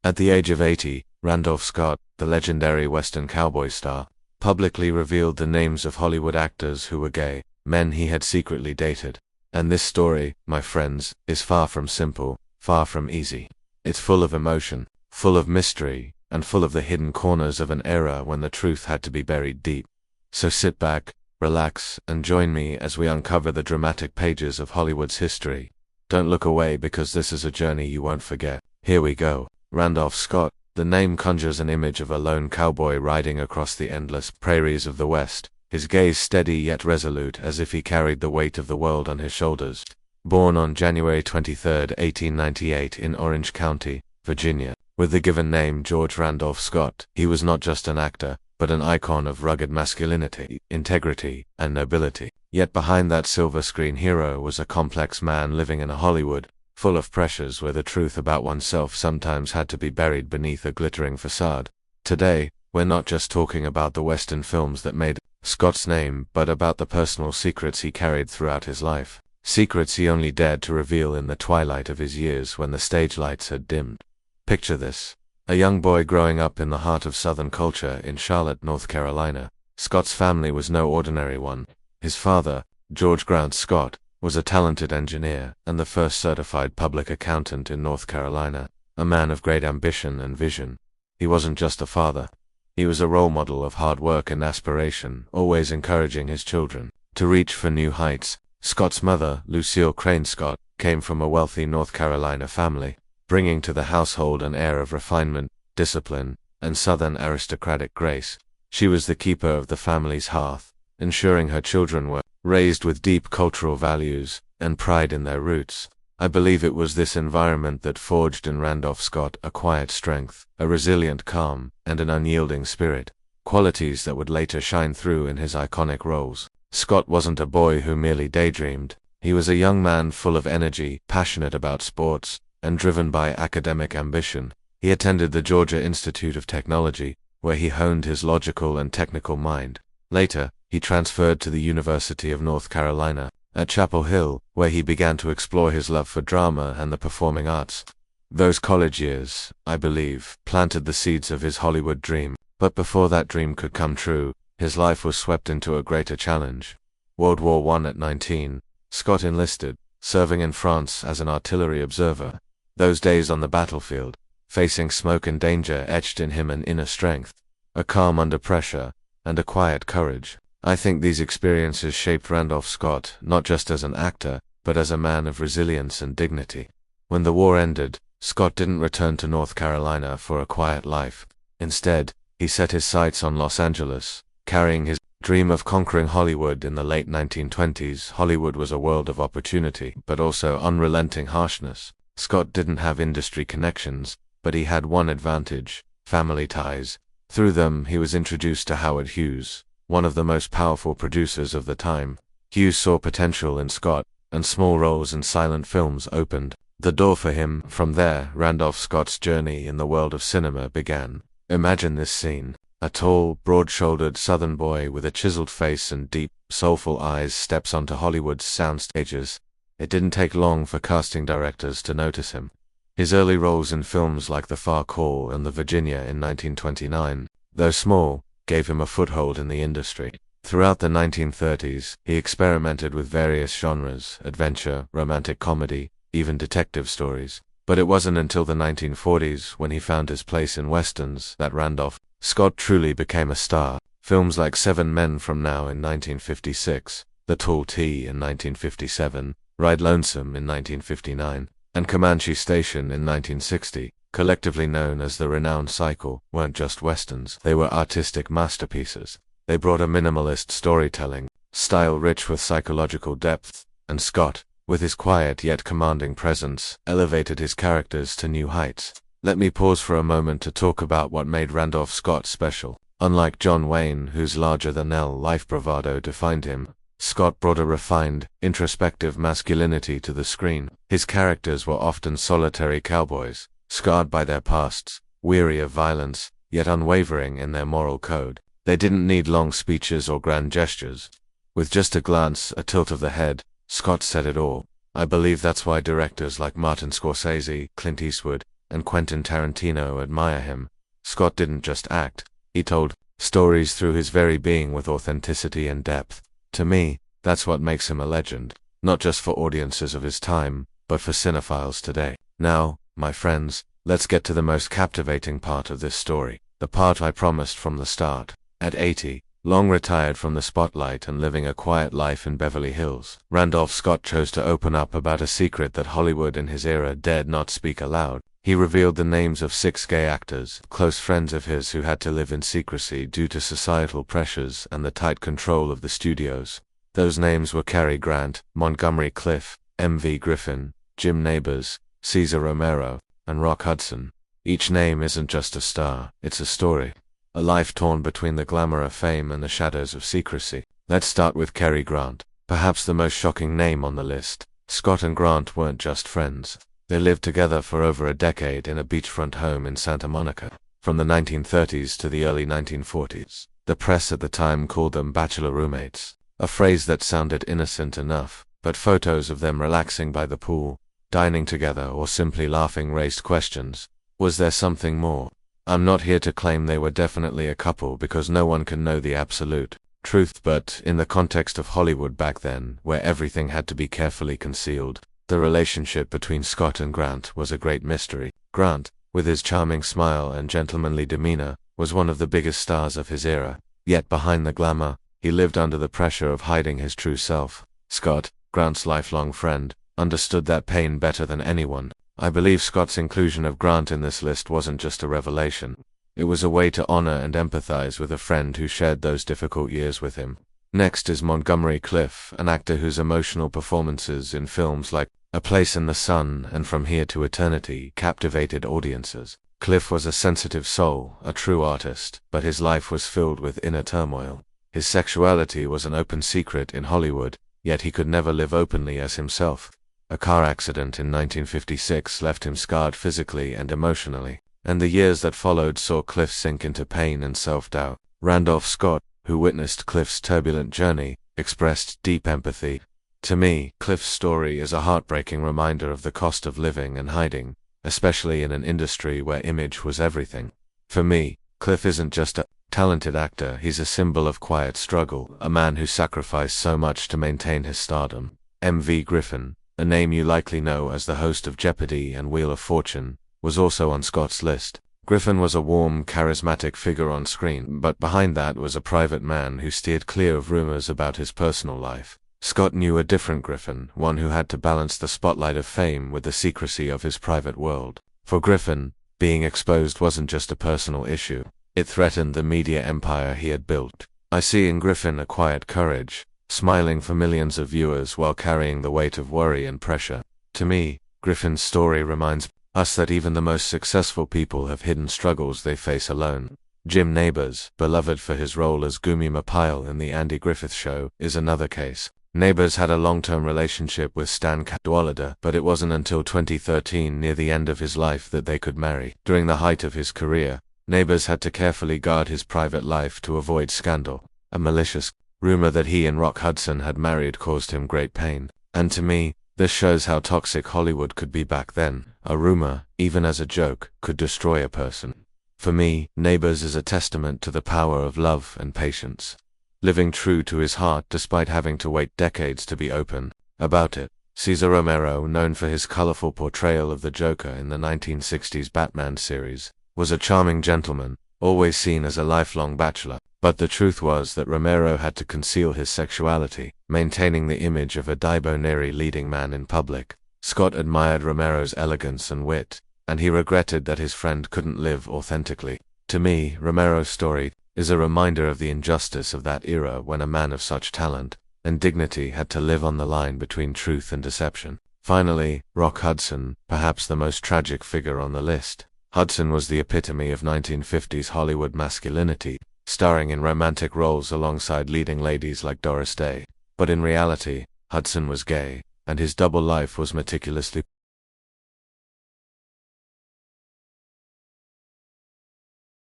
At the age of 80, Randolph Scott, the legendary Western cowboy star, publicly revealed the names of Hollywood actors who were gay, men he had secretly dated. And this story, my friends, is far from simple, far from easy. It's full of emotion, full of mystery, and full of the hidden corners of an era when the truth had to be buried deep. So sit back, relax, and join me as we uncover the dramatic pages of Hollywood's history. Don't look away because this is a journey you won't forget. Here we go. Randolph Scott. The name conjures an image of a lone cowboy riding across the endless prairies of the West, his gaze steady yet resolute as if he carried the weight of the world on his shoulders. Born on January 23, 1898 in Orange County, Virginia, with the given name George Randolph Scott, he was not just an actor, but an icon of rugged masculinity, integrity, and nobility. Yet behind that silver screen hero was a complex man living in a Hollywood full of pressures where the truth about oneself sometimes had to be buried beneath a glittering facade. Today, we're not just talking about the Western films that made Scott's name, but about the personal secrets he carried throughout his life. Secrets he only dared to reveal in the twilight of his years when the stage lights had dimmed. Picture this. A young boy growing up in the heart of Southern culture in Charlotte, North Carolina. Scott's family was no ordinary one. His father, George Grant Scott, was a talented engineer and the first certified public accountant in North Carolina, a man of great ambition and vision. He wasn't just a father. He was a role model of hard work and aspiration, always encouraging his children to reach for new heights. Scott's mother, Lucille Crane Scott, came from a wealthy North Carolina family, bringing to the household an air of refinement, discipline, and Southern aristocratic grace. She was the keeper of the family's hearth, ensuring her children were raised with deep cultural values and pride in their roots. I believe it was this environment that forged in Randolph Scott a quiet strength, a resilient calm, and an unyielding spirit, qualities that would later shine through in his iconic roles. Scott wasn't a boy who merely daydreamed. He was a young man full of energy, passionate about sports, and driven by academic ambition. He attended the Georgia Institute of Technology, where he honed his logical and technical mind. Later, he transferred to the University of North Carolina, at Chapel Hill, where he began to explore his love for drama and the performing arts. Those college years, I believe, planted the seeds of his Hollywood dream. But before that dream could come true, his life was swept into a greater challenge. World War I. At 19, Scott enlisted, serving in France as an artillery observer. Those days on the battlefield, facing smoke and danger, etched in him an inner strength, a calm under pressure, and a quiet courage. I think these experiences shaped Randolph Scott not just as an actor, but as a man of resilience and dignity. When the war ended, Scott didn't return to North Carolina for a quiet life. Instead, he set his sights on Los Angeles, carrying his dream of conquering Hollywood. In the late 1920s, Hollywood was a world of opportunity, but also unrelenting harshness. Scott didn't have industry connections, but he had one advantage: family ties. Through them, he was introduced to Howard Hughes, one of the most powerful producers of the time. Hughes saw potential in Scott, and small roles in silent films opened the door for him. From there, Randolph Scott's journey in the world of cinema began. Imagine this scene. A tall, broad-shouldered Southern boy with a chiseled face and deep, soulful eyes steps onto Hollywood's sound stages. It didn't take long for casting directors to notice him. His early roles in films like The Far Call and The Virginia in 1929, though small, gave him a foothold in the industry. Throughout the 1930s, he experimented with various genres: adventure, romantic comedy, even detective stories. But it wasn't until the 1940s, when he found his place in westerns, that Randolph Scott truly became a star. Films like 7 Men from Now in 1956, The Tall T in 1957, Ride Lonesome in 1959, and Comanche Station in 1960, collectively known as the renowned cycle, weren't just westerns. They were artistic masterpieces. They brought a minimalist storytelling style rich with psychological depth, and Scott, with his quiet yet commanding presence, elevated his characters to new heights. Let me pause for a moment to talk about what made Randolph Scott special. Unlike John Wayne, whose larger-than-life bravado defined him, Scott brought a refined, introspective masculinity to the screen. His characters were often solitary cowboys, scarred by their pasts, weary of violence, yet unwavering in their moral code. They didn't need long speeches or grand gestures. With just a glance, a tilt of the head, Scott said it all. I believe that's why directors like Martin Scorsese, Clint Eastwood, and Quentin Tarantino admire him. Scott didn't just act, he told stories through his very being with authenticity and depth. To me, that's what makes him a legend, not just for audiences of his time, but for cinephiles today. Now, my friends, let's get to the most captivating part of this story, the part I promised from the start. At 80, long retired from the spotlight and living a quiet life in Beverly Hills, Randolph Scott chose to open up about a secret that Hollywood in his era dared not speak aloud. He revealed the names of 6 gay actors, close friends of his who had to live in secrecy due to societal pressures and the tight control of the studios. Those names were Cary Grant, Montgomery Clift, M.V. Griffin, Jim Nabors, Cesar Romero, and Rock Hudson. Each name isn't just a star, it's a story. A life torn between the glamour of fame and the shadows of secrecy. Let's start with Cary Grant, perhaps the most shocking name on the list. Scott and Grant weren't just friends. They lived together for over a decade in a beachfront home in Santa Monica. From the 1930s to the early 1940s, the press at the time called them bachelor roommates, a phrase that sounded innocent enough, but photos of them relaxing by the pool, dining together, or simply laughing raised questions. Was there something more? I'm not here to claim they were definitely a couple because no one can know the absolute truth, but in the context of Hollywood back then, where everything had to be carefully concealed, the relationship between Scott and Grant was a great mystery. Grant, with his charming smile and gentlemanly demeanor, was one of the biggest stars of his era. Yet behind the glamour, he lived under the pressure of hiding his true self. Scott, Grant's lifelong friend, understood that pain better than anyone. I believe Scott's inclusion of Grant in this list wasn't just a revelation. It was a way to honor and empathize with a friend who shared those difficult years with him. Next is Montgomery Clift, an actor whose emotional performances in films like A Place in the Sun and From Here to Eternity captivated audiences. Clift was a sensitive soul, a true artist, but his life was filled with inner turmoil. His sexuality was an open secret in Hollywood, yet he could never live openly as himself. A car accident in 1956 left him scarred physically and emotionally, and the years that followed saw Clift sink into pain and self-doubt. Randolph Scott, who witnessed Clift's turbulent journey, expressed deep empathy. To me, Clift's story is a heartbreaking reminder of the cost of living and hiding, especially in an industry where image was everything. For me, Clift isn't just a talented actor, he's a symbol of quiet struggle, a man who sacrificed so much to maintain his stardom. M.V. Griffin, a name you likely know as the host of Jeopardy and Wheel of Fortune, was also on Scott's list. Griffin was a warm, charismatic figure on screen, but behind that was a private man who steered clear of rumors about his personal life. Scott knew a different Griffin, one who had to balance the spotlight of fame with the secrecy of his private world. For Griffin, being exposed wasn't just a personal issue. It threatened the media empire he had built. I see in Griffin a quiet courage, smiling for millions of viewers while carrying the weight of worry and pressure. To me, Griffin's story reminds us that even the most successful people have hidden struggles they face alone. Jim Nabors, beloved for his role as Goomy Mapile in The Andy Griffith Show, is another case. Nabors had a long-term relationship with Stan Cadwallader, but it wasn't until 2013, near the end of his life, that they could marry. During the height of his career, Nabors had to carefully guard his private life to avoid scandal. A malicious rumor that he and Rock Hudson had married caused him great pain. And to me, this shows how toxic Hollywood could be back then. A rumor, even as a joke, could destroy a person. For me, Nabors is a testament to the power of love and patience, living true to his heart despite having to wait decades to be open about it. Cesar Romero, known for his colorful portrayal of the Joker in the 1960s Batman series, was a charming gentleman, always seen as a lifelong bachelor. But the truth was that Romero had to conceal his sexuality, maintaining the image of a debonair leading man in public. Scott admired Romero's elegance and wit, and he regretted that his friend couldn't live authentically. To me, Romero's story is a reminder of the injustice of that era when a man of such talent and dignity had to live on the line between truth and deception. Finally, Rock Hudson, perhaps the most tragic figure on the list. Hudson was the epitome of 1950s Hollywood masculinity, starring in romantic roles alongside leading ladies like Doris Day. But in reality, Hudson was gay, and his double life was meticulously